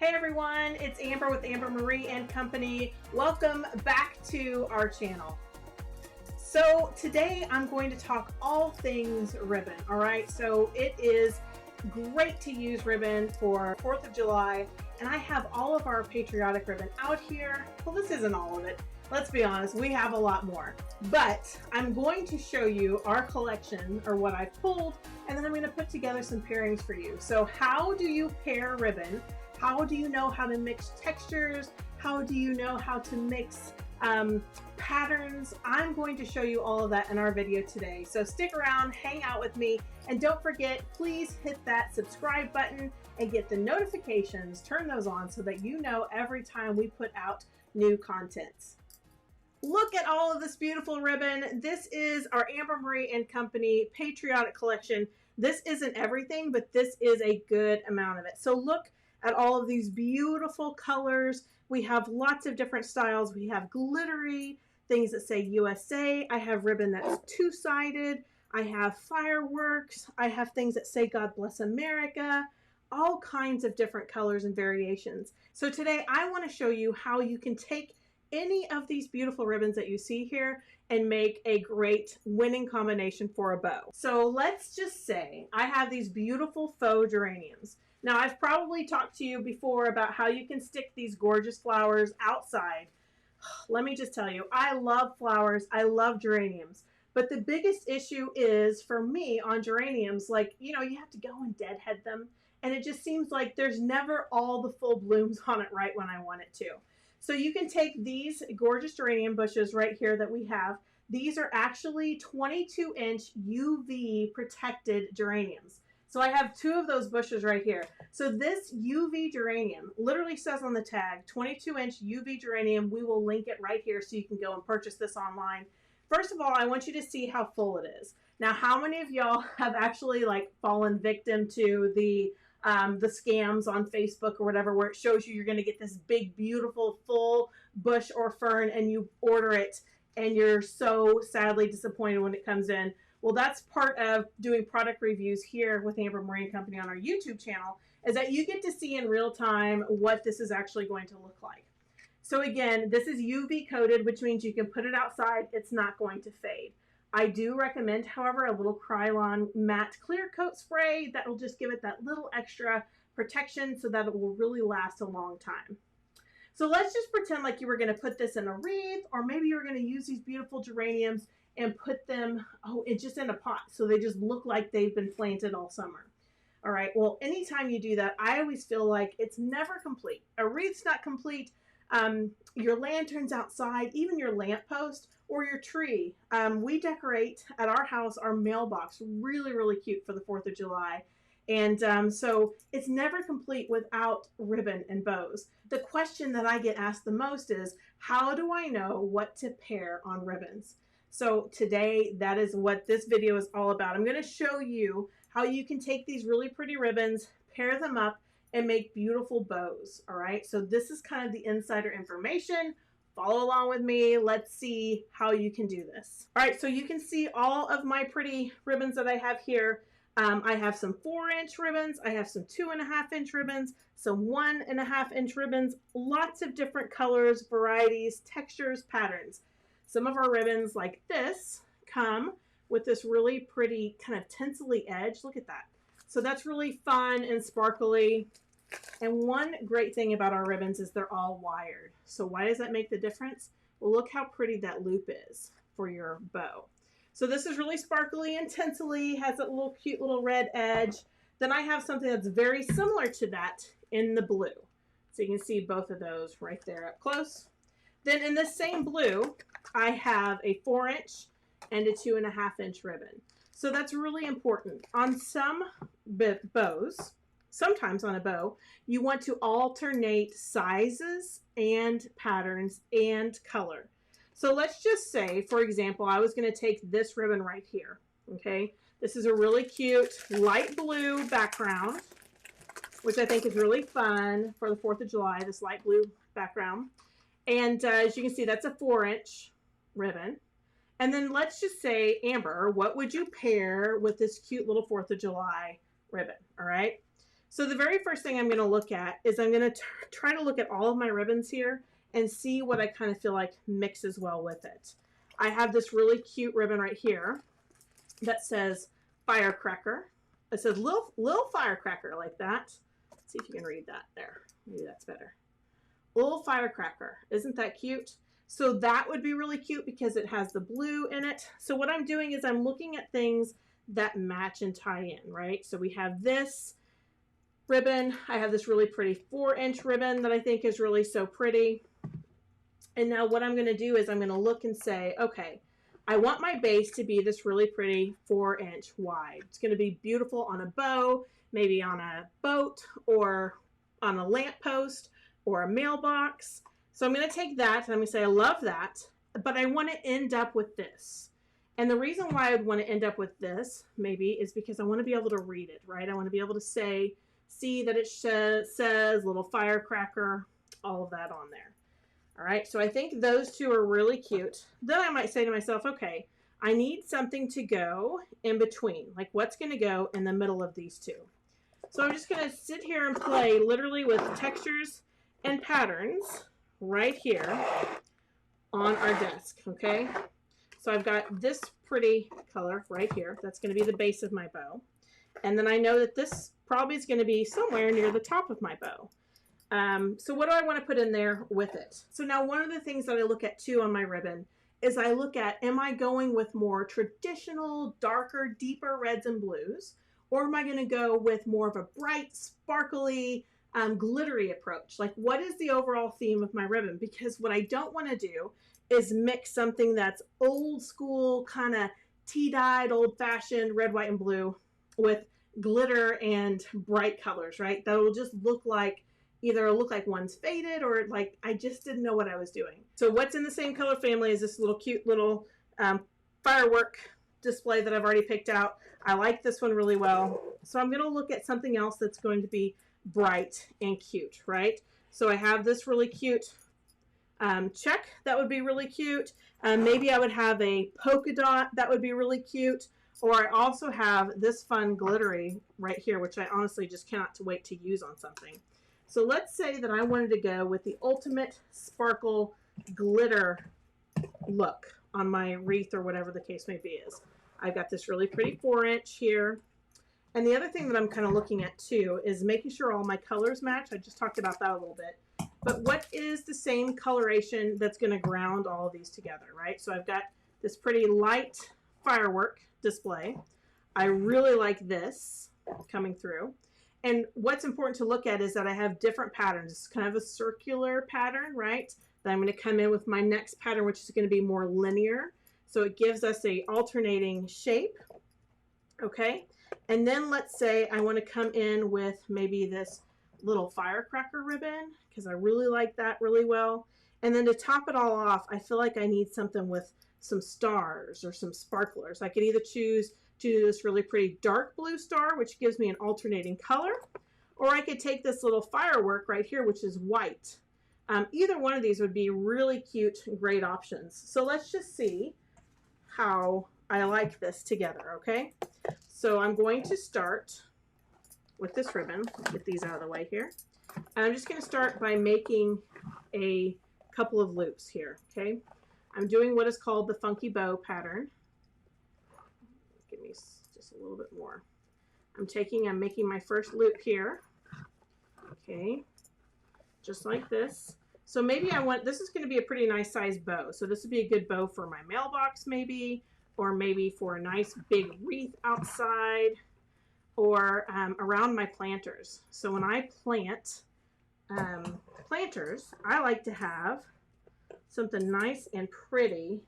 Hey everyone, it's Amber with AmberMarieAndCompany. Welcome back to our channel. So today I'm going to talk all things ribbon, all right? So it is great to use ribbon for 4th of July, and I have all of our patriotic ribbon out here. Well, this isn't all of it. Let's be honest, we have a lot more. But I'm going to show you our collection, or what I've pulled, and then I'm going to put together some pairings for you. So how do you pair ribbon? How do you know how to mix textures? How do you know how to mix patterns? I'm going to show you all of that in our video today. So stick around, hang out with me, and don't forget, please hit that subscribe button and get the notifications, turn those on so that you know every time we put out new contents. Look at all of this beautiful ribbon. This is our AmberMarieAndCompany Patriotic Collection. This isn't everything, but this is a good amount of it. So look at all of these beautiful colors. We have lots of different styles. We have glittery, things that say USA. I have ribbon that's two-sided. I have fireworks. I have things that say God Bless America. All kinds of different colors and variations. So today I want to show you how you can take any of these beautiful ribbons that you see here and make a great winning combination for a bow. So let's just say I have these beautiful faux geraniums. Now, I've probably talked to you before about how you can stick these gorgeous flowers outside. Let me just tell you, I love flowers. I love geraniums. But the biggest issue is, for me, on geraniums, like, you know, you have to go and deadhead them. And it just seems like there's never all the full blooms on it right when I want it to. So you can take these gorgeous geranium bushes right here that we have. These are actually 22-inch UV protected geraniums. So I have two of those bushes right here. So this UV geranium literally says on the tag, 22-inch UV geranium. We will link it right here so you can go and purchase this online. First of all, I want you to see how full it is. Now, how many of y'all have actually like fallen victim to the scams on Facebook or whatever, where it shows you you're going to get this big, beautiful, full bush or fern and you order it and you're so sadly disappointed when it comes in? Well, that's part of doing product reviews here with AmberMarieAndCompany on our YouTube channel, is that you get to see in real time what this is actually going to look like. So again, this is UV coated, which means you can put it outside. It's not going to fade. I do recommend, however, a little Krylon matte clear coat spray that will just give it that little extra protection so that it will really last a long time. So let's just pretend like you were going to put this in a wreath, or maybe you were going to use these beautiful geraniums and put them, it's just in a pot, so they just look like they've been planted all summer. All right, well, anytime you do that, I always feel like it's never complete. A wreath's not complete. Your lanterns outside, even your lamppost or your tree. We decorate at our house our mailbox really, really cute for the 4th of July. And so it's never complete without ribbon and bows. The question that I get asked the most is, how do I know what to pair on ribbons? So today, that is what this video is all about. I'm going to show you how you can take these really pretty ribbons, pair them up, and make beautiful bows. All right, so this is kind of the insider information. Follow along with me. Let's see how you can do this. All right, so you can see all of my pretty ribbons that I have here. I have some 4-inch ribbons. I have some 2.5-inch ribbons, some 1.5-inch ribbons, lots of different colors, varieties, textures, patterns. Some of our ribbons like this come with this really pretty kind of tinsely edge. Look at that. So that's really fun and sparkly. And one great thing about our ribbons is they're all wired. So why does that make the difference? Well, look how pretty that loop is for your bow. So this is really sparkly and tinsely, has that little cute little red edge. Then I have something that's very similar to that in the blue. So you can see both of those right there up close. Then in the same blue, I have a 4-inch and a 2.5-inch ribbon. So that's really important. On some bows, sometimes on a bow, you want to alternate sizes and patterns and color. So let's just say, for example, I was going to take this ribbon right here. Okay, this is a really cute light blue background, which I think is really fun for the 4th of July, this light blue background. And as you can see, that's a 4-inch ribbon. And then let's just say, Amber, what would you pair with this cute little 4th of July ribbon? All right. So the very first thing I'm going to look at is I'm going to try to look at all of my ribbons here and see what I kind of feel like mixes well with it. I have this really cute ribbon right here that says firecracker. It says little firecracker, like that. Let's see if you can read that there. Maybe that's better. Little firecracker. Isn't that cute? So that would be really cute because it has the blue in it. So what I'm doing is I'm looking at things that match and tie in, right? So we have this ribbon. I have this really pretty 4-inch ribbon that I think is really so pretty. And now what I'm going to do is I'm going to look and say, okay, I want my base to be this really pretty 4-inch wide. It's going to be beautiful on a bow, maybe on a boat or on a lamppost or a mailbox. So I'm going to take that and I'm going to say, I love that, but I want to end up with this. And the reason why I would want to end up with this maybe is because I want to be able to read it, right? I want to be able to say, see that it says little firecracker, all of that on there. All right, so I think those two are really cute. Then I might say to myself, okay, I need something to go in between. Like what's going to go in the middle of these two? So I'm just going to sit here and play literally with textures and patterns right here on our desk, okay? So I've got this pretty color right here. That's going to be the base of my bow. And then I know that this probably is going to be somewhere near the top of my bow. So what do I want to put in there with it? So now one of the things that I look at too on my ribbon is I look at, am I going with more traditional, darker, deeper reds and blues? Or am I going to go with more of a bright, sparkly, glittery approach? Like what is the overall theme of my ribbon? Because what I don't want to do is mix something that's old school, kind of tea-dyed, old-fashioned red, white, and blue with glitter and bright colors, right? That will just look like either look like one's faded or like I just didn't know what I was doing. So what's in the same color family is this little cute little firework display that I've already picked out. I like this one really well. So I'm going to look at something else that's going to be bright and cute, right? So I have this really cute check that would be really cute. Maybe I would have a polka dot that would be really cute. Or I also have this fun glittery right here, which I honestly just cannot wait to use on something. So let's say that I wanted to go with the ultimate sparkle glitter look on my wreath or whatever the case may be is. I've got this really pretty 4-inch here. And the other thing that I'm kind of looking at too is making sure all my colors match. I just talked about that a little bit. But what is the same coloration that's going to ground all of these together, right? So I've got this pretty light firework display. I really like this coming through. And what's important to look at is that I have different patterns. It's kind of a circular pattern, right? Then I'm going to come in with my next pattern, which is going to be more linear. So it gives us a alternating shape. Okay. And then let's say I want to come in with maybe this little firecracker ribbon because I really like that really well. And then to top it all off, I feel like I need something with some stars or some sparklers. I could either choose to do this really pretty dark blue star, which gives me an alternating color, or I could take this little firework right here, which is white. Either one of these would be really cute and great options. So let's just see how I like this together, okay? So I'm going to start with this ribbon, get these out of the way here. And I'm just going to start by making a couple of loops here, okay? I'm doing what is called the funky bow pattern. Give me just a little bit more. I'm making my first loop here. Okay, just like this. So maybe this is going to be a pretty nice size bow. So this would be a good bow for my mailbox maybe, or maybe for a nice big wreath outside, or around my planters. So when I plant planters, I like to have something nice and pretty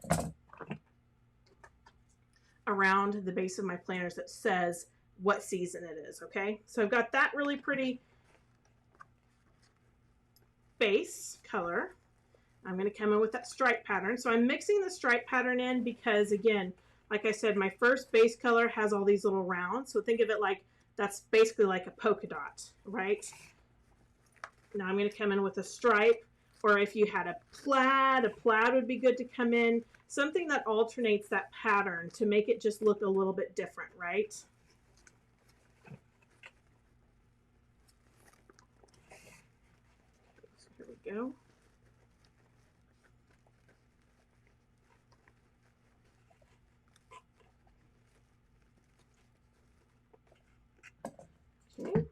around the base of my planters that says what season it is, okay? So I've got that really pretty base color. I'm going to come in with that stripe pattern. So I'm mixing the stripe pattern in because, again, like I said, my first base color has all these little rounds. So think of it like that's basically like a polka dot, right? Now I'm going to come in with a stripe, or if you had a plaid would be good to come in. Something that alternates that pattern to make it just look a little bit different, right? we go. Okay.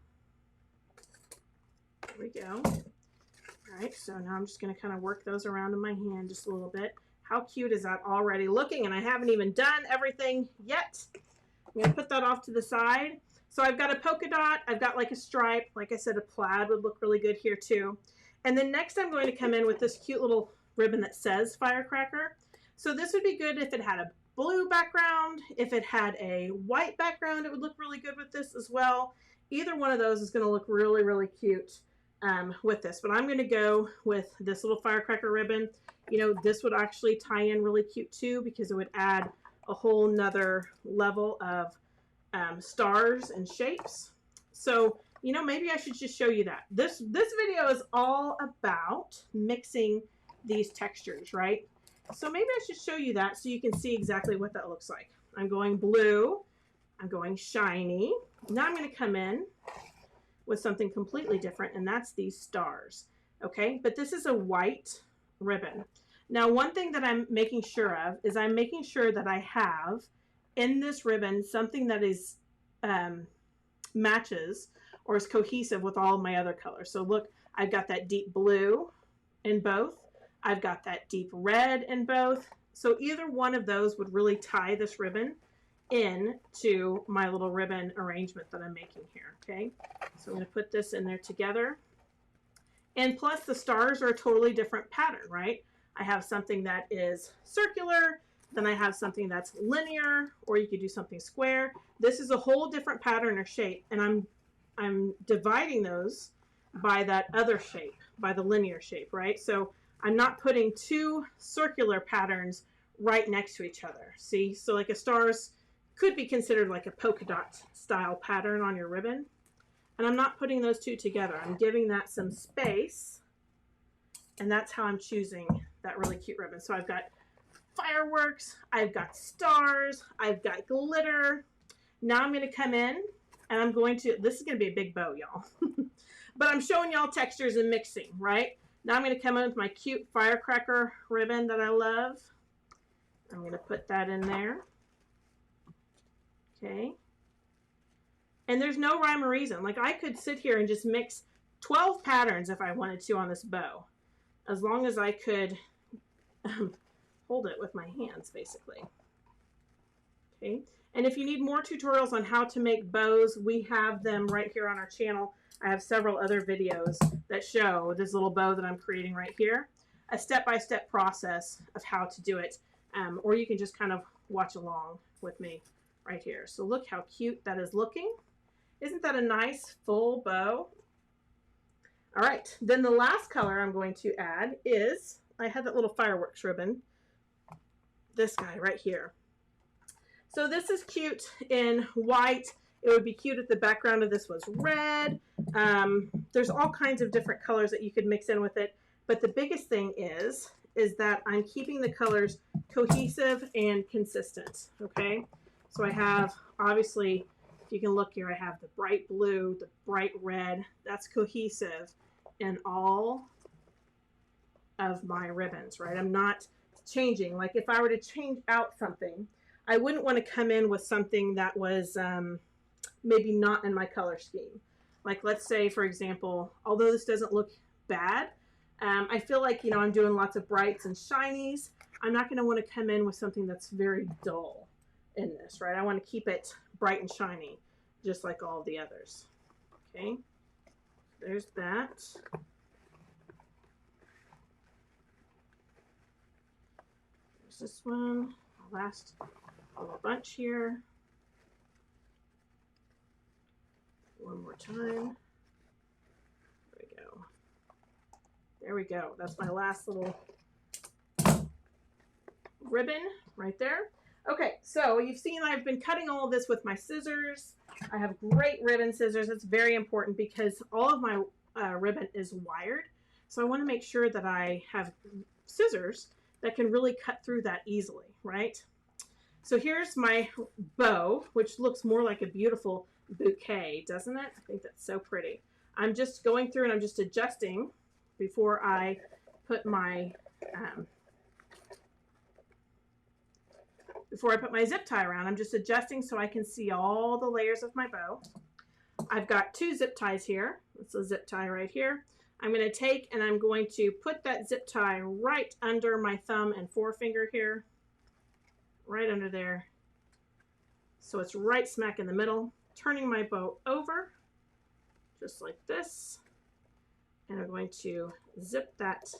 There we go. All right, so now I'm just going to kind of work those around in my hand just a little bit. How cute is that already looking? And I haven't even done everything yet. I'm going to put that off to the side. So I've got a polka dot. I've got like a stripe. Like I said, a plaid would look really good here too. And then next I'm going to come in with this cute little ribbon that says firecracker. So this would be good if it had a blue background. If it had a white background, it would look really good with this as well. Either one of those is going to look really, really cute with this. But I'm going to go with this little firecracker ribbon. You know, this would actually tie in really cute too, because it would add a whole nother level of stars and shapes. So, you know, maybe I should just show you that. This video is all about mixing these textures, right? So maybe I should show you that so you can see exactly what that looks like. I'm going blue. I'm going shiny. Now I'm going to come in with something completely different, and that's these stars. Okay, but this is a white ribbon. Now, one thing that I'm making sure of is I'm making sure that I have in this ribbon something that is matches or is cohesive with all of my other colors. So look, I've got that deep blue in both. I've got that deep red in both. So either one of those would really tie this ribbon into my little ribbon arrangement that I'm making here. Okay, so I'm going to put this in there together. And plus the stars are a totally different pattern, right? I have something that is circular, then I have something that's linear, or you could do something square. This is a whole different pattern or shape, and I'm dividing those by that other shape, by the linear shape, right? So I'm not putting two circular patterns right next to each other. See, so like a stars could be considered like a polka dot style pattern on your ribbon. And I'm not putting those two together. I'm giving that some space. And that's how I'm choosing that really cute ribbon. So I've got fireworks, I've got stars, I've got glitter. Now I'm going to come in and I'm going to, this is going to be a big bow, y'all. But I'm showing y'all textures and mixing, right? Now I'm going to come in with my cute firecracker ribbon that I love. I'm going to put that in there. Okay. And there's no rhyme or reason. Like I could sit here and just mix 12 patterns if I wanted to on this bow, as long as I could hold it with my hands, basically. Okay. And if you need more tutorials on how to make bows, we have them right here on our channel. I have several other videos that show this little bow that I'm creating right here, a step-by-step process of how to do it. Or you can just kind of watch along with me right here. So look how cute that is looking. Isn't that a nice full bow? All right, then the last color I'm going to add is, I had that little fireworks ribbon, this guy right here. So this is cute in white. It would be cute if the background of this was red. There's all kinds of different colors that you could mix in with it. But the biggest thing is that I'm keeping the colors cohesive and consistent, okay? So I have, obviously, if you can look here, I have the bright blue, the bright red. That's cohesive in all of my ribbons, right? I'm not changing. Like if I were to change out something, I wouldn't want to come in with something that was maybe not in my color scheme. Like let's say, for example, although this doesn't look bad, I feel like, you know, I'm doing lots of brights and shinies. I'm not going to want to come in with something that's very dull in this, right? I want to keep it bright and shiny, just like all the others. Okay, there's that. There's this one, last little bunch here. One more time. There we go. There we go. That's my last little ribbon right there. Okay, so you've seen I've been cutting all of this with my scissors. I have great ribbon scissors. It's very important because all of my ribbon is wired. So I want to make sure that I have scissors that can really cut through that easily, right? So here's my bow, which looks more like a beautiful bouquet, doesn't it? I think that's so pretty. I'm just going through and I'm just adjusting before I put my zip tie around. I'm just adjusting so I can see all the layers of my bow. I've got 2 zip ties here. That's a zip tie right here. I'm going to take and I'm going to put that zip tie right under my thumb and forefinger here. Right under there. So it's right smack in the middle. Turning my bow over, just like this. And I'm going to zip that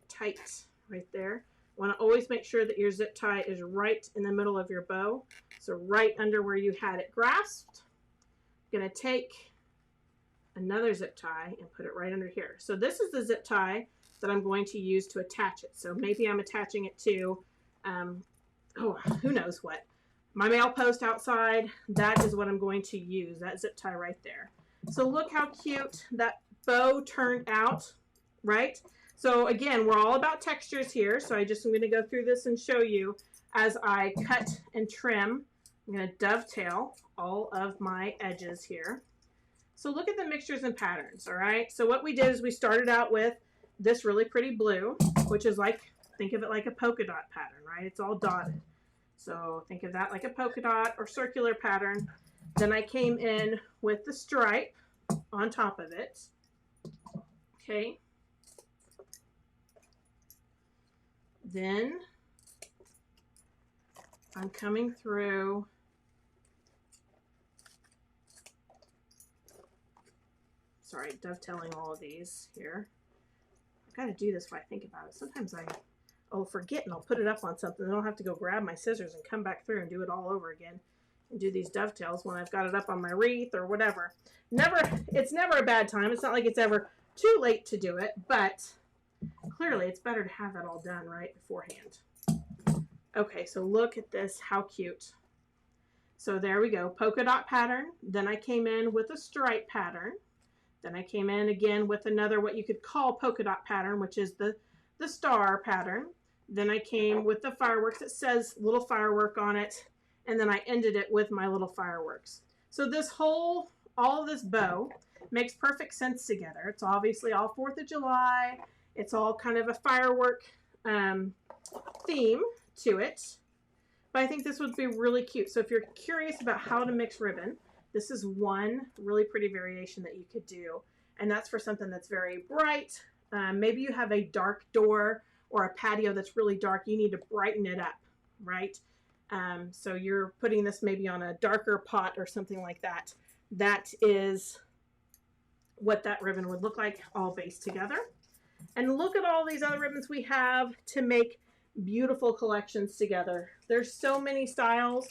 tight right there. Want to always make sure that your zip tie is right in the middle of your bow. So right under where you had it grasped. I'm going to take another zip tie and put it right under here. So this is the zip tie that I'm going to use to attach it. So maybe I'm attaching it to, who knows what. My mail post outside, that is what I'm going to use, that zip tie right there. So look how cute that bow turned out, right? So again, we're all about textures here. So I'm going to go through this and show you as I cut and trim. I'm going to dovetail all of my edges here. So look at the mixtures and patterns, all right? So what we did is we started out with this really pretty blue, which is like, think of it like a polka dot pattern, right? It's all dotted. So think of that like a polka dot or circular pattern. Then I came in with the stripe on top of it. Okay. Then I'm coming through dovetailing all of these here. I've got to do this while I think about it. Sometimes I'll forget and I'll put it up on something. Then I'll have to go grab my scissors and come back through and do it all over again and do these dovetails when I've got it up on my wreath or whatever. It's never a bad time. It's not like it's ever too late to do it, but clearly it's better to have that all done right beforehand. Okay, so look at this, how cute. So there we go, polka dot pattern. Then I came in with a stripe pattern. Then I came in again with another, what you could call polka dot pattern, which is the star pattern. Then I came with the fireworks. It says little firework on it. And then I ended it with my little fireworks. So this all of this bow makes perfect sense together. It's obviously all 4th of July. It's all kind of a firework theme to it. But I think this would be really cute. So if you're curious about how to mix ribbon, this is one really pretty variation that you could do. And that's for something that's very bright. Maybe you have a dark door or a patio that's really dark. You need to brighten it up, right? So you're putting this maybe on a darker pot or something like that. That is what that ribbon would look like all based together. And look at all these other ribbons we have to make beautiful collections together. There's so many styles.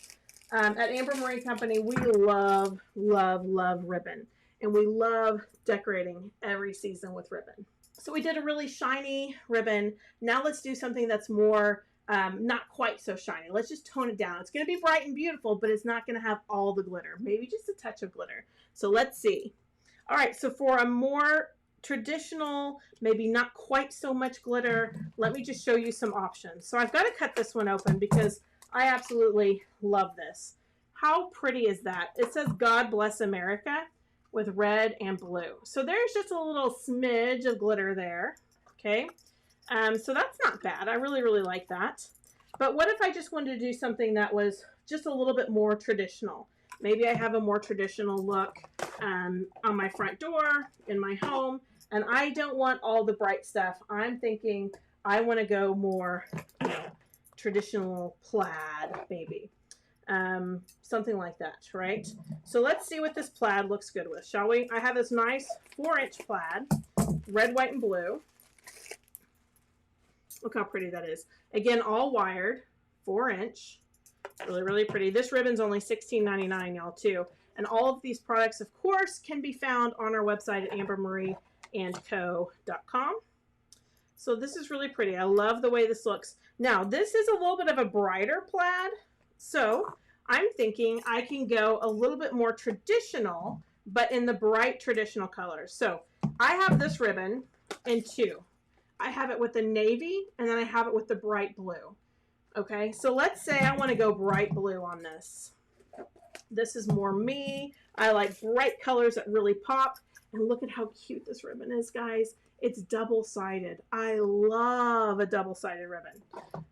At AmberMarieAndCompany, we love, love, love ribbon. And we love decorating every season with ribbon. So we did a really shiny ribbon. Now let's do something that's more, not quite so shiny. Let's just tone it down. It's going to be bright and beautiful, but it's not going to have all the glitter. Maybe just a touch of glitter. So let's see. All right, so for a more traditional, maybe not quite so much glitter, let me just show you some options. So I've got to cut this one open because I absolutely love this. How pretty is that? It says God Bless America with red and blue. So there's just a little smidge of glitter there. Okay. So that's not bad. I really, really like that. But what if I just wanted to do something that was just a little bit more traditional? Maybe I have a more traditional look on my front door, in my home, and I don't want all the bright stuff. I'm thinking I want to go more, traditional plaid, maybe. Something like that, right? So let's see what this plaid looks good with, shall we? I have this nice 4-inch plaid, red, white, and blue. Look how pretty that is. Again, all wired, 4-inch. Really, really pretty. This ribbon's only $16.99, y'all, too. And all of these products, of course, can be found on our website at AmberMarieAndCo.com. So this is really pretty. I love the way this looks. Now, this is a little bit of a brighter plaid. So I'm thinking I can go a little bit more traditional, but in the bright traditional colors. So I have this ribbon in 2. I have it with the navy, and then I have it with the bright blue. Okay, so let's say I want to go bright blue on this. This is more me. I like bright colors that really pop. And look at how cute this ribbon is, guys. It's double-sided. I love a double-sided ribbon.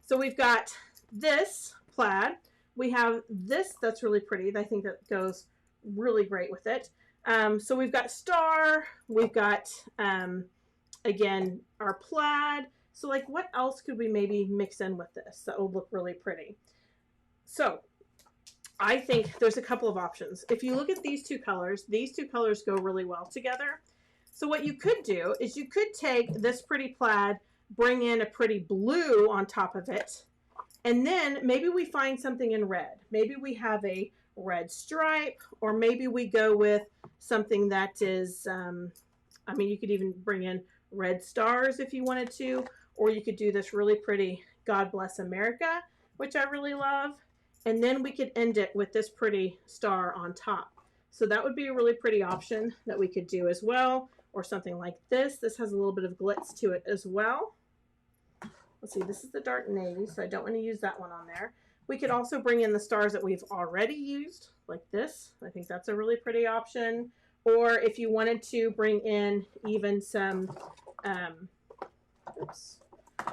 So we've got this plaid. We have this that's really pretty. I think that goes really great with it. So we've got star. We've got, again, our plaid. So like what else could we maybe mix in with this that will look really pretty? So I think there's a couple of options. If you look at these two colors go really well together. So what you could do is you could take this pretty plaid, bring in a pretty blue on top of it, and then maybe we find something in red. Maybe we have a red stripe, or maybe we go with something that is, I mean, you could even bring in red stars if you wanted to, or you could do this really pretty God Bless America, which I really love. And then we could end it with this pretty star on top. So that would be a really pretty option that we could do as well, or something like this. This has a little bit of glitz to it as well. Let's see, this is the dark navy, so I don't want to use that one on there. We could also bring in the stars that we've already used, like this. I think that's a really pretty option. Or if you wanted to bring in even some, oops,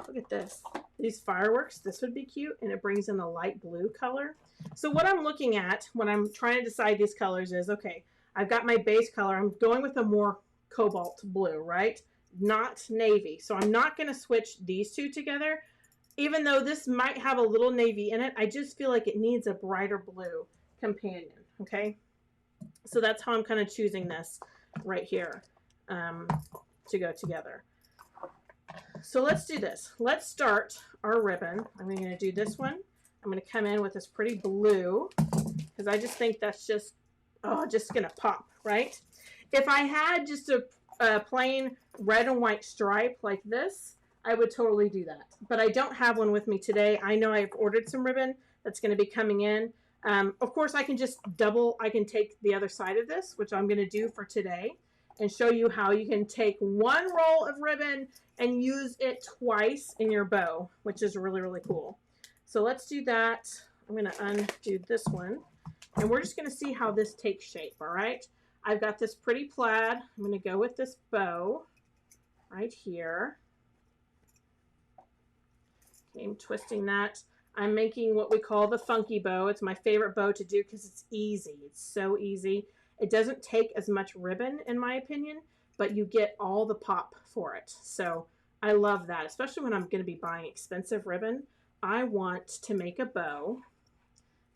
look at this. These fireworks, this would be cute, and it brings in a light blue color. So what I'm looking at when I'm trying to decide these colors is, okay, I've got my base color. I'm going with a more cobalt blue, right? Not navy. So I'm not going to switch these two together. Even though this might have a little navy in it, I just feel like it needs a brighter blue companion, okay? So that's how I'm kind of choosing this right here to go together. So let's do this. Let's start our ribbon. I'm going to do this one. I'm going to come in with this pretty blue because I just think that's just, oh, just going to pop, right? If I had just a plain red and white stripe like this, I would totally do that. But I don't have one with me today. I know I've ordered some ribbon that's going to be coming in. Of course, I can just I can take the other side of this, which I'm going to do for today, and show you how you can take one roll of ribbon and use it twice in your bow, which is really, really cool. So let's do that. I'm going to undo this one, and we're just going to see how this takes shape, all right? I've got this pretty plaid. I'm going to go with this bow right here. Okay, I'm twisting that. I'm making what we call the funky bow. It's my favorite bow to do because it's easy. It's so easy. It doesn't take as much ribbon, in my opinion, but you get all the pop for it. So I love that, especially when I'm going to be buying expensive ribbon. I want to make a bow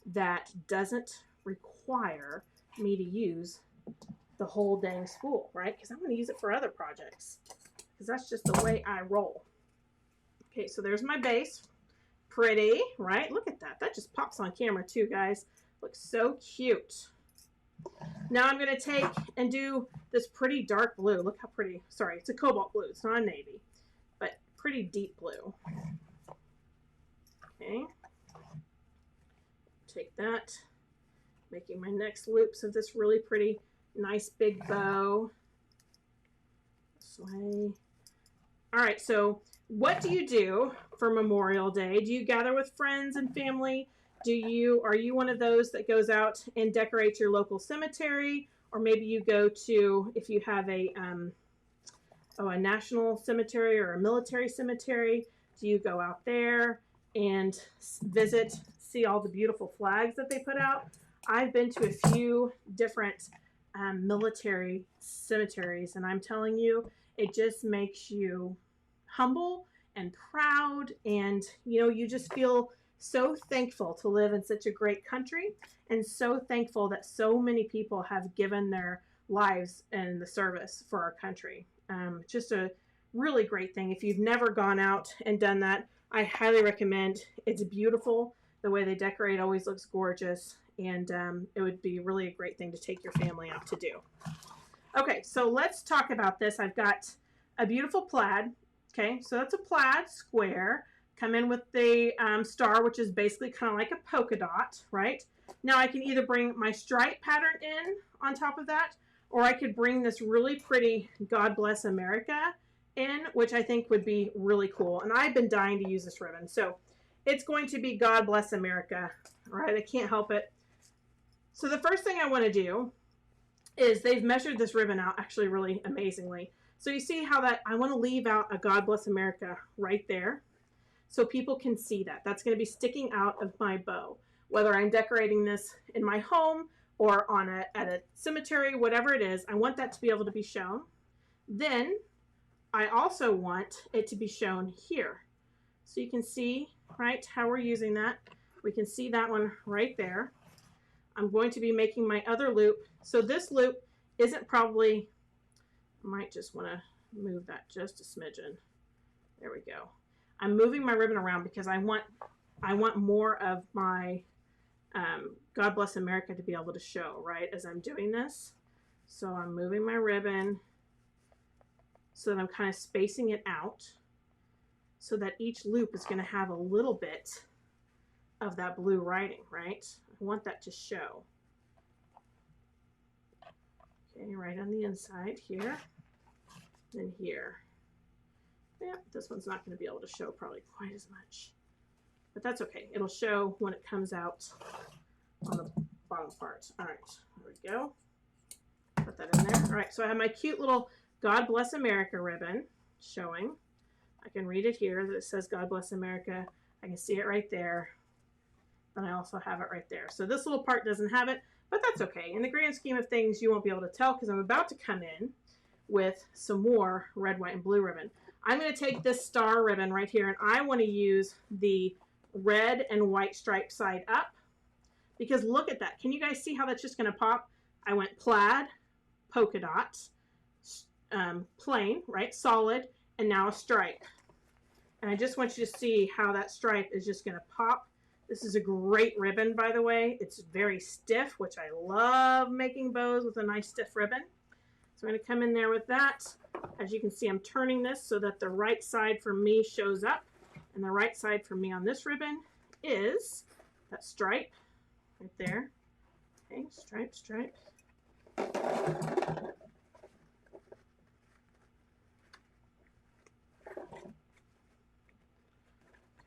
that doesn't require me to use the whole dang spool, right? Because I'm going to use it for other projects because that's just the way I roll. Okay, so there's my base. Pretty, right? Look at that. That just pops on camera too, guys. Looks so cute. Now I'm going to take and do this pretty dark blue. Look how pretty. Sorry, it's a cobalt blue. It's not a navy, but pretty deep blue. Okay. Take that. Making my next loops of this really pretty, nice big bow. This way. All right, so what do you do for Memorial Day? Do you gather with friends and family? Are you one of those that goes out and decorates your local cemetery? Or maybe you go to, if you have a national cemetery or a military cemetery, do you go out there and visit, see all the beautiful flags that they put out? I've been to a few different military cemeteries, and I'm telling you, it just makes you humble and proud, and you just feel so thankful to live in such a great country, and so thankful that so many people have given their lives in the service for our country. Just a really great thing. If you've never gone out and done that, I highly recommend. It's beautiful. The way they decorate always looks gorgeous, and it would be really a great thing to take your family out to do. Okay, so let's talk about this. I've got a beautiful plaid. Okay, so that's a plaid square. Come in with the star, which is basically kind of like a polka dot, right? Now I can either bring my stripe pattern in on top of that, or I could bring this really pretty God Bless America in, which I think would be really cool. And I've been dying to use this ribbon. So it's going to be God Bless America, right? I can't help it. So the first thing I want to do is they've measured this ribbon out actually really amazingly. So you see how that, I want to leave out a God Bless America right there so people can see that. That's going to be sticking out of my bow. Whether I'm decorating this in my home or at a cemetery, whatever it is, I want that to be able to be shown. Then I also want it to be shown here. So you can see, right, how we're using that. We can see that one right there. I'm going to be making my other loop. So this loop isn't probably, I might just want to move that just a smidgen. There we go. I'm moving my ribbon around because I want more of my God Bless America to be able to show, right, as I'm doing this. So I'm moving my ribbon so that I'm kind of spacing it out so that each loop is going to have a little bit of that blue writing, right? I want that to show. Okay, right on the inside here, then here. Yeah, this one's not going to be able to show probably quite as much, but that's okay. It'll show when it comes out on the bottom part. All right, there we go. Put that in there. All right, so I have my cute little God Bless America ribbon showing. I can read it here that it says God Bless America. I can see it right there. And I also have it right there. So this little part doesn't have it, but that's okay. In the grand scheme of things, you won't be able to tell because I'm about to come in with some more red, white, and blue ribbon. I'm going to take this star ribbon right here, and I want to use the red and white stripe side up because look at that. Can you guys see how that's just going to pop? I went plaid, polka dot, plain, right, solid, and now a stripe. And I just want you to see how that stripe is just going to pop. This is a great ribbon, by the way. It's very stiff, which I love making bows with a nice stiff ribbon. So I'm going to come in there with that. As you can see, I'm turning this so that the right side for me shows up. And the right side for me on this ribbon is that stripe right there. Okay, stripe, stripe.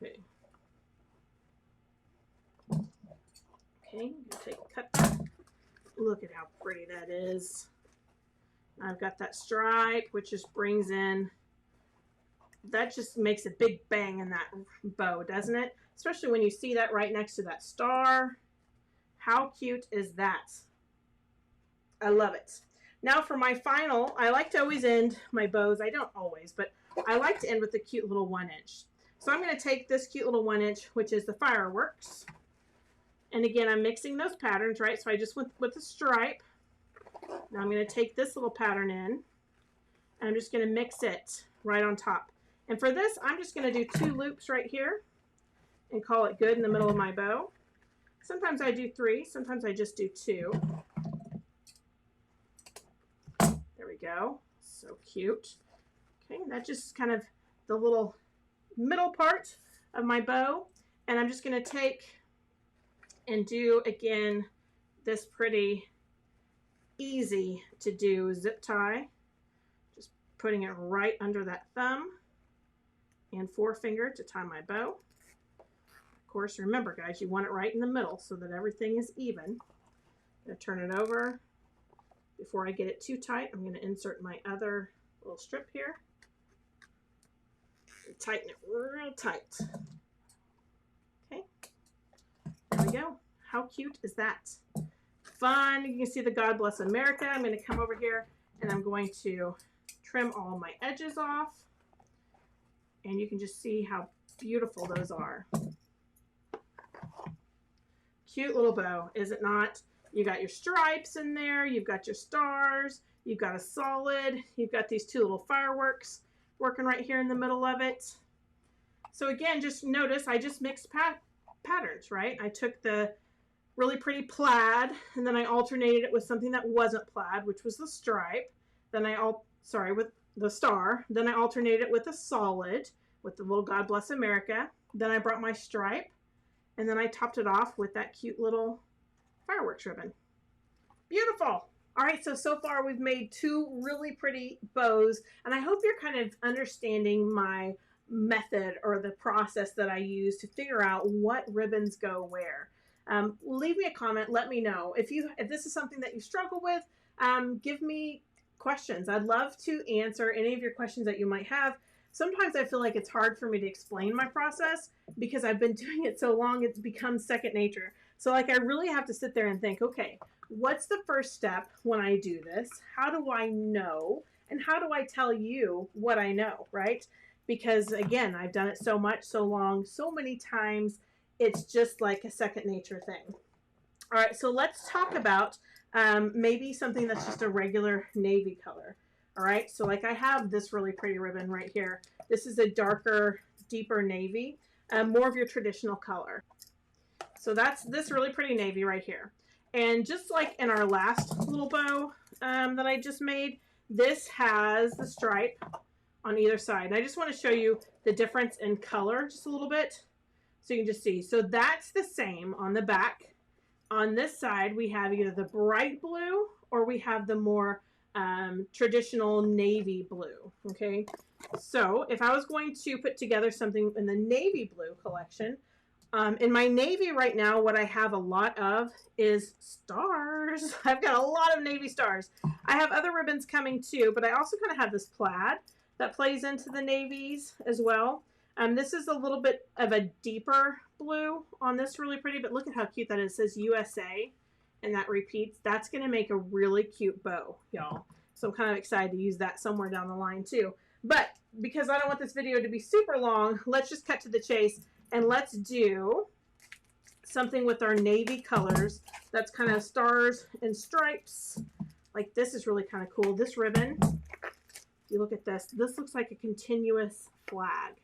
Okay. Okay, take a cut back. Look at how pretty that is. I've got that stripe, which just brings in, that just makes a big bang in that bow, doesn't it? Especially when you see that right next to that star. How cute is that? I love it. Now for my final, I like to always end my bows. I don't always, but I like to end with a cute little 1-inch. So I'm going to take this cute little 1-inch, which is the fireworks. And again, I'm mixing those patterns, right? So I just went with the stripe. Now I'm going to take this little pattern in, and I'm just going to mix it right on top. And for this, I'm just going to do 2 loops right here and call it good in the middle of my bow. Sometimes I do 3, sometimes I just do 2. There we go. So cute. Okay, that's just kind of the little middle part of my bow. And I'm just going to take and do, again, this pretty easy to do zip tie. Just putting it right under that thumb and forefinger to tie my bow. Of course, remember, guys, you want it right in the middle so that everything is even. I'm going to turn it over. Before I get it too tight, I'm going to insert my other little strip here and tighten it real tight. Okay, there we go. How cute is that? Fun. You can see the God Bless America. I'm going to come over here and I'm going to trim all my edges off. And you can just see how beautiful those are. Cute little bow, is it not? You got your stripes in there. You've got your stars. You've got a solid. You've got these 2 little fireworks working right here in the middle of it. So again, just notice I just mixed patterns, right? I took the really pretty plaid, and then I alternated it with something that wasn't plaid, which was the stripe. Then with the star. Then I alternated it with a solid, with the little God Bless America. Then I brought my stripe, and then I topped it off with that cute little fireworks ribbon. Beautiful. All right, so far we've made 2 really pretty bows, and I hope you're kind of understanding my method or the process that I use to figure out what ribbons go where. Leave me a comment. Let me know if this is something that you struggle with. Give me questions. I'd love to answer any of your questions that you might have. Sometimes I feel like it's hard for me to explain my process because I've been doing it so long, it's become second nature. So like I really have to sit there and think, okay, what's the first step when I do this? How do I know? And how do I tell you what I know, right? Because again, I've done it so much, so long, so many times, it's just like a second nature thing. All right, so let's talk about maybe something that's just a regular navy color. All right, so like I have this really pretty ribbon right here. This is a darker, deeper navy, more of your traditional color. So that's this really pretty navy right here. And just like in our last little bow that I just made, this has the stripe on either side. And I just want to show you the difference in color just a little bit so you can just see. So that's the same on the back. On this side, we have either the bright blue or we have the more traditional navy blue, okay? So if I was going to put together something in the navy blue collection, in my navy right now, what I have a lot of is stars. I've got a lot of navy stars. I have other ribbons coming too, but I also kind of have this plaid that plays into the navies as well. This is a little bit of a deeper blue on this, really pretty, but look at how cute that is. It says USA, and that repeats. That's going to make a really cute bow, y'all. So I'm kind of excited to use that somewhere down the line too. But because I don't want this video to be super long, let's just cut to the chase and let's do something with our navy colors that's kind of stars and stripes. Like this is really kind of cool. This ribbon, if you look at this, this looks like a continuous flag.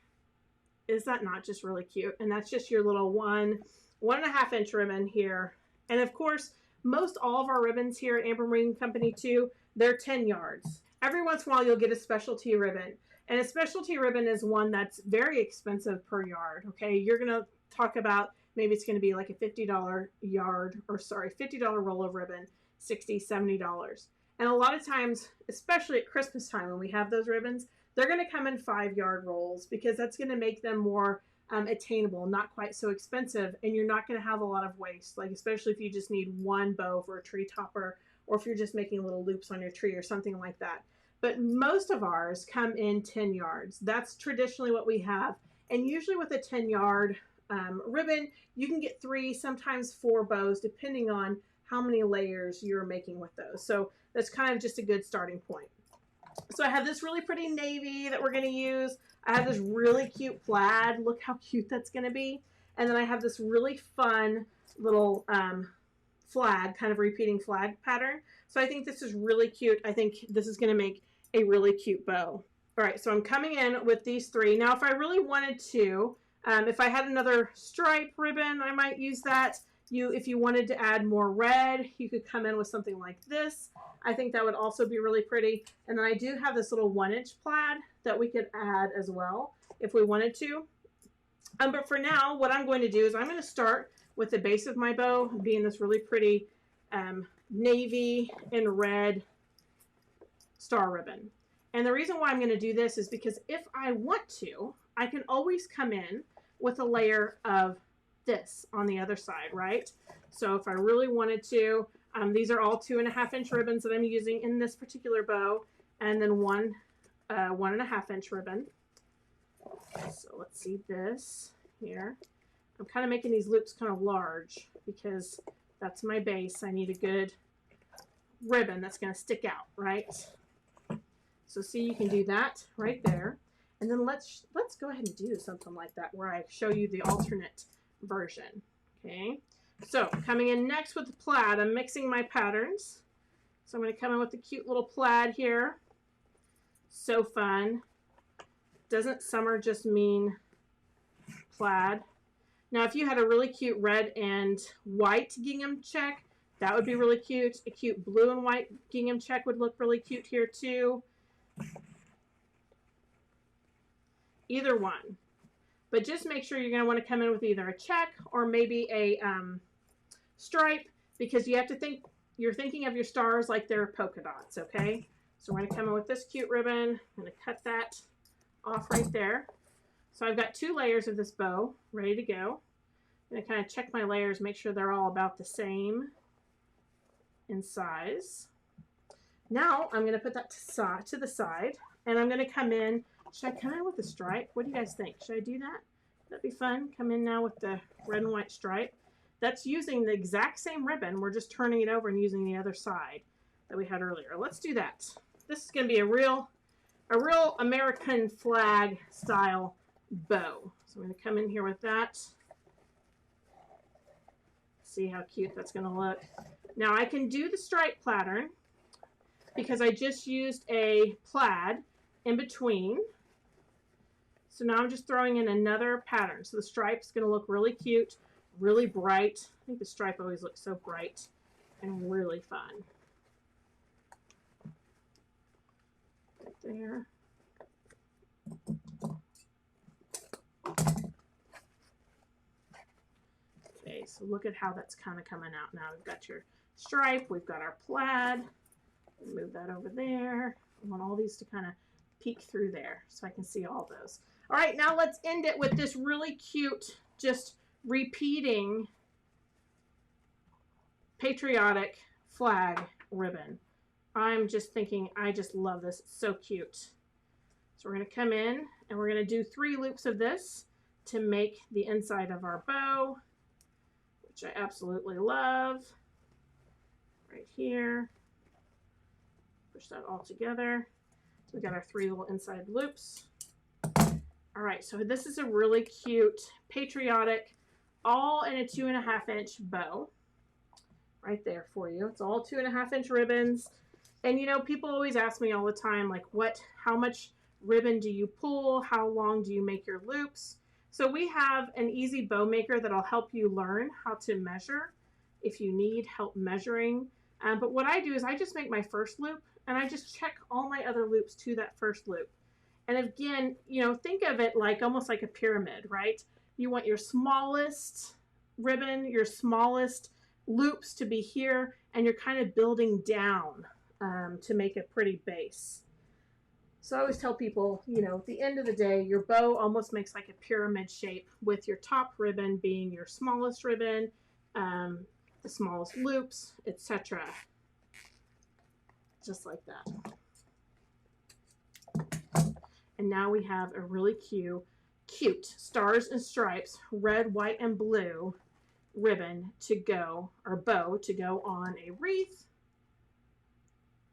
Is that not just really cute? And that's just your little 1.5 inch ribbon here. And of course, most all of our ribbons here at AmberMarieAndCompany too, they're 10 yards. Every once in a while, you'll get a specialty ribbon. And a specialty ribbon is one that's very expensive per yard, okay? You're going to talk about maybe it's going to be like a $50 yard, or sorry, $50 roll of ribbon, $60, $70. And a lot of times, especially at Christmas time when we have those ribbons, they're going to come in 5-yard rolls because that's going to make them more attainable, not quite so expensive, and you're not going to have a lot of waste, like especially if you just need one bow for a tree topper, or if you're just making little loops on your tree or something like that. But most of ours come in 10 yards. That's traditionally what we have. And usually with a 10-yard ribbon, you can get 3, sometimes 4 bows, depending on how many layers you're making with those. So that's kind of just a good starting point. So I have this really pretty navy that we're going to use. I have this really cute plaid. Look how cute that's going to be. And then I have this really fun little flag, kind of repeating flag pattern. So I think this is really cute. I think this is going to make a really cute bow. All right, so I'm coming in with these 3. Now, if I really wanted to, if I had another stripe ribbon, I might use that. If you wanted to add more red, you could come in with something like this. I think that would also be really pretty. And then I do have this little 1-inch plaid that we could add as well if we wanted to. But for now, what I'm going to do is I'm going to start with the base of my bow being this really pretty navy and red star ribbon. And the reason why I'm going to do this is because if I want to, I can always come in with a layer of this on the other side, right? So if I really wanted to, these are all 2.5 inch ribbons that I'm using in this particular bow, and then 1.5 inch ribbon. So let's see this here. I'm kind of making these loops kind of large because that's my base. I need a good ribbon that's going to stick out, right? So see, you can do that right there. And then let's go ahead and do something like that where I show you the alternate version. Okay, so coming in next with the plaid, I'm mixing my patterns. So I'm going to come in with the cute little plaid here. So fun. Doesn't summer just mean plaid? Now, if you had a really cute red and white gingham check, that would be really cute. A cute blue and white gingham check would look really cute here too. Either one. But just make sure you're going to want to come in with either a check or maybe a stripe, because you have to think, you're thinking of your stars like they're polka dots, okay? So we're going to come in with this cute ribbon. I'm going to cut that off right there. So I've got 2 layers of this bow ready to go. I'm going to kind of check my layers, make sure they're all about the same in size. Now I'm going to put that to the side, and I'm going to come in. Should I come in with a stripe? What do you guys think? Should I do that? That'd be fun. Come in now with the red and white stripe. That's using the exact same ribbon. We're just turning it over and using the other side that we had earlier. Let's do that. This is going to be a real American flag style bow. So I'm going to come in here with that. See how cute that's going to look. Now I can do the stripe pattern because I just used a plaid in between. So now I'm just throwing in another pattern. So the stripe's going to look really cute, really bright. I think the stripe always looks so bright and really fun. Right there. Okay, so look at how that's kind of coming out now. We've got your stripe, we've got our plaid. Move that over there. I want all these to kind of peek through there so I can see all those. All right, now let's end it with this really cute, just repeating patriotic flag ribbon. I'm just thinking, I just love this. It's so cute. So we're going to come in and we're going to do 3 loops of this to make the inside of our bow, which I absolutely love. Right here. Push that all together. So we got our 3 little inside loops. All right, so this is a really cute, patriotic, all in a 2.5 inch bow. Right there for you. It's all 2.5 inch ribbons. And you know, people always ask me all the time, like, how much ribbon do you pull? How long do you make your loops? So we have an easy bow maker that'll help you learn how to measure if you need help measuring. But what I do is I just make my first loop and I just check all my other loops to that first loop. And again, you know, think of it like almost like a pyramid, right? You want your smallest ribbon, your smallest loops to be here, and you're kind of building down to make a pretty base. So I always tell people, you know, at the end of the day, your bow almost makes like a pyramid shape with your top ribbon being your smallest ribbon, the smallest loops, etc. Just like that. And now we have a really cute stars and stripes, red, white, and blue ribbon to go, or bow to go on a wreath.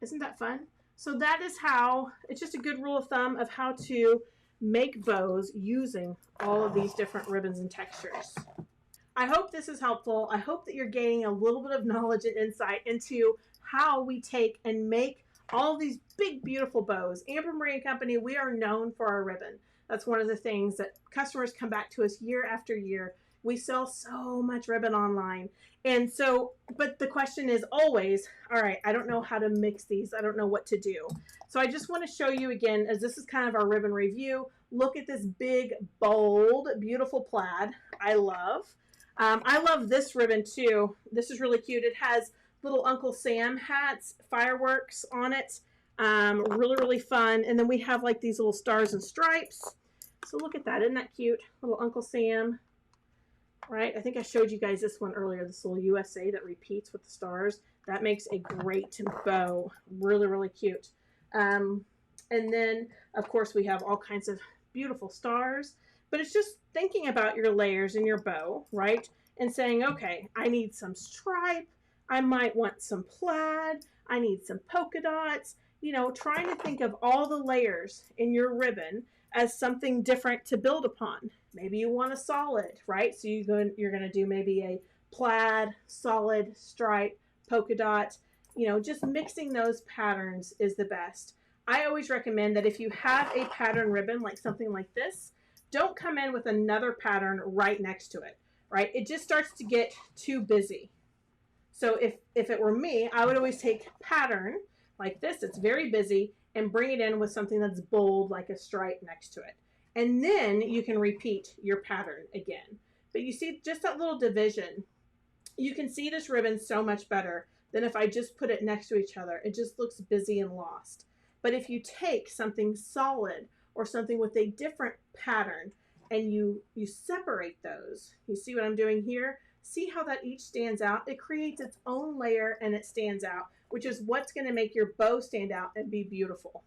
Isn't that fun? So that is how, it's just a good rule of thumb of how to make bows using all of these different ribbons and textures. I hope this is helpful. I hope that you're gaining a little bit of knowledge and insight into how we take and make all of these big, beautiful bows. AmberMarieAndCompany, we are known for our ribbon. That's one of the things that customers come back to us year after year. We sell so much ribbon online. And so, but the question is always, all right, I don't know how to mix these. I don't know what to do. So I just want to show you again, as this is kind of our ribbon review, look at this big, bold, beautiful plaid. I love this ribbon too. This is really cute. It has little Uncle Sam hats, fireworks on it. Really, really fun. And then we have like these little stars and stripes. So look at that. Isn't that cute? Little Uncle Sam. Right? I think I showed you guys this one earlier, this little USA that repeats with the stars. That makes a great bow. Really, really cute. And then, of course, we have all kinds of beautiful stars. But it's just thinking about your layers in your bow, right? And saying, okay, I need some stripe. I might want some plaid. I need some polka dots. You know, trying to think of all the layers in your ribbon as something different to build upon. Maybe you want a solid, right? So you're going to do maybe a plaid, solid, stripe, polka dot. You know, just mixing those patterns is the best. I always recommend that if you have a pattern ribbon, like something like this, don't come in with another pattern right next to it, right? It just starts to get too busy. So if it were me, I would always take pattern like this, it's very busy, and bring it in with something that's bold, like a stripe next to it. And then you can repeat your pattern again. But you see just that little division. You can see this ribbon so much better than if I just put it next to each other. It just looks busy and lost. But if you take something solid or something with a different pattern and you separate those, you see what I'm doing here? See how that each stands out? It creates its own layer and it stands out, which is what's going to make your bow stand out and be beautiful.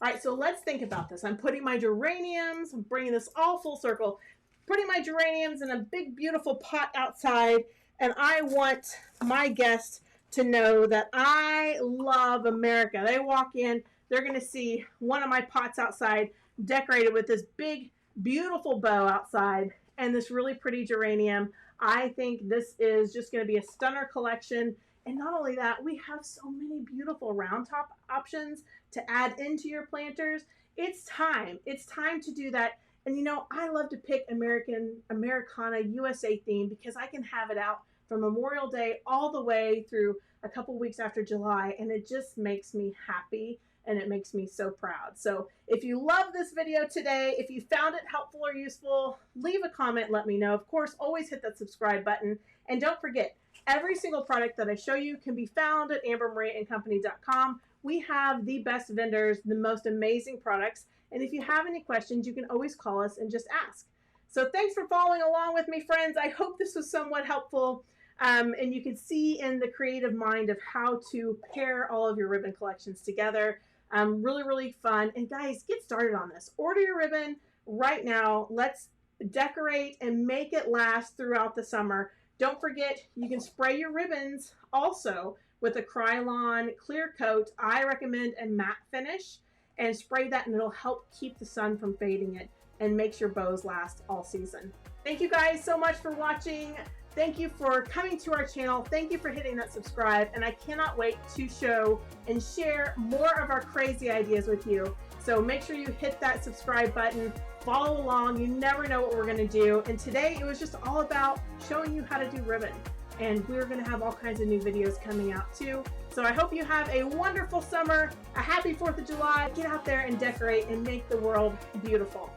All right, so let's think about this. I'm putting my geraniums, I'm bringing this all full circle, putting my geraniums in a big, beautiful pot outside, and I want my guests to know that I love America. They walk in, they're going to see one of my pots outside decorated with this big, beautiful bow outside and this really pretty geranium. I think this is just going to be a stunner collection. And not only that, we have so many beautiful round top options to add into your planters. It's time to do that. And you know, I love to pick Americana USA theme because I can have it out from Memorial Day all the way through a couple weeks after July, and it just makes me happy and it makes me so proud. So if you love this video today, if you found it helpful or useful, leave a comment, let me know. Of course, always hit that subscribe button. And don't forget, every single product that I show you can be found at AmberMarieAndCompany.com. We have the best vendors, the most amazing products. And if you have any questions, you can always call us and just ask. So thanks for following along with me, friends. I hope this was somewhat helpful. And you can see in the creative mind of how to pair all of your ribbon collections together. Really, really fun. And guys, get started on this. Order your ribbon right now. Let's decorate and make it last throughout the summer. Don't forget, you can spray your ribbons also with a Krylon clear coat. I recommend a matte finish, and spray that and it'll help keep the sun from fading it and makes your bows last all season. Thank you guys so much for watching. Thank you for coming to our channel. Thank you for hitting that subscribe, and I cannot wait to show and share more of our crazy ideas with you. So make sure you hit that subscribe button, follow along. You never know what we're gonna do. And today it was just all about showing you how to do ribbon. And we're gonna have all kinds of new videos coming out too. So I hope you have a wonderful summer, a happy 4th of July. Get out there and decorate and make the world beautiful.